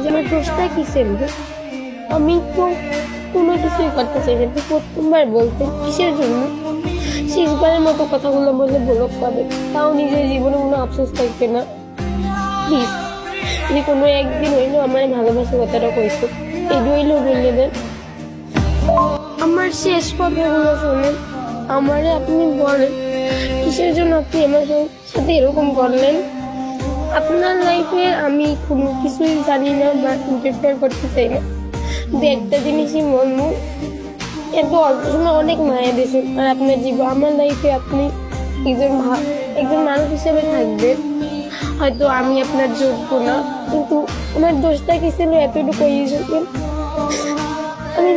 আমার দোষটা কিসের? আমি তো কোনো কিছুই করতে চাই না। তুই প্রথমবার বলতেন কিসের জন্য? শেষবারের মতো কথাগুলো বললে ব্লক পাবে, তাও নিজের জীবনে কোনো আফসোস থাকবে না। প্লিজ, যদি কোনো একদিন হইলেও আমার ভালোবাসা কথাটা কইতো, এই হইলেও বললে দেন। আমার শেষ কথাগুলো শোনেন, আমারে আপনি বলেন কিসের জন্য আপনি আমার সাথে এরকম করলেন। আপনার লাইফে আমি কোনো কিছুই জানি না বা ইন্টারফেয়ার করতে চাই না, কিন্তু একটা জিনিসই বলবো, এত অল্প সময় অনেক মায়া দিয়েছেন। আর আপনার জীবন আমার লাইফে আপনি একজন মানুষ হিসেবে থাকবেন। হয়তো আমি আপনার যোগ্য না, কিন্তু আমার দোষটা কি ছিল এতটুকু ইয়েছেন। আমি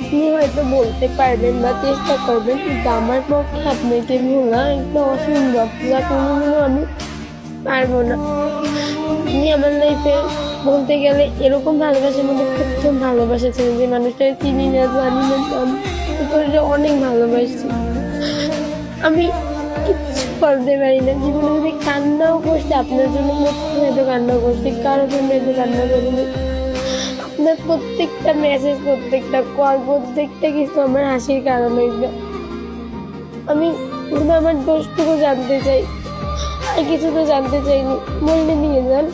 আপনি হয়তো বলতে পারবেন বা চেষ্টা করবেন, কিন্তু আমার পক্ষে আপনাকে ভোলা একটা অসম্ভব, যা কোনোদিনও আমি পারবো না। আপনি আমার লাইফে বলতে গেলে এরকম ভালোবাসার মধ্যে প্রথম ভালোবাসা ছিল, যে মানুষটা চিনি না জানি না অনেক ভালোবাসছি। আমি কিচ্ছু করতে পারি না জীবনে, যদি কান্নাও করছি আপনার জন্য, প্রথম এত কান্না করছি, কারোর জন্য এত কান্না করিনি। আপনার প্রত্যেকটা মেসেজ, প্রত্যেকটা কল, প্রত্যেকটা কিছু আমার হাসির কারণ হইবে। আমি শুধু আমার দোষটুকু জানতে চাই, আর কিছু তো জানতে চাইনি, বললে নিয়ে যান।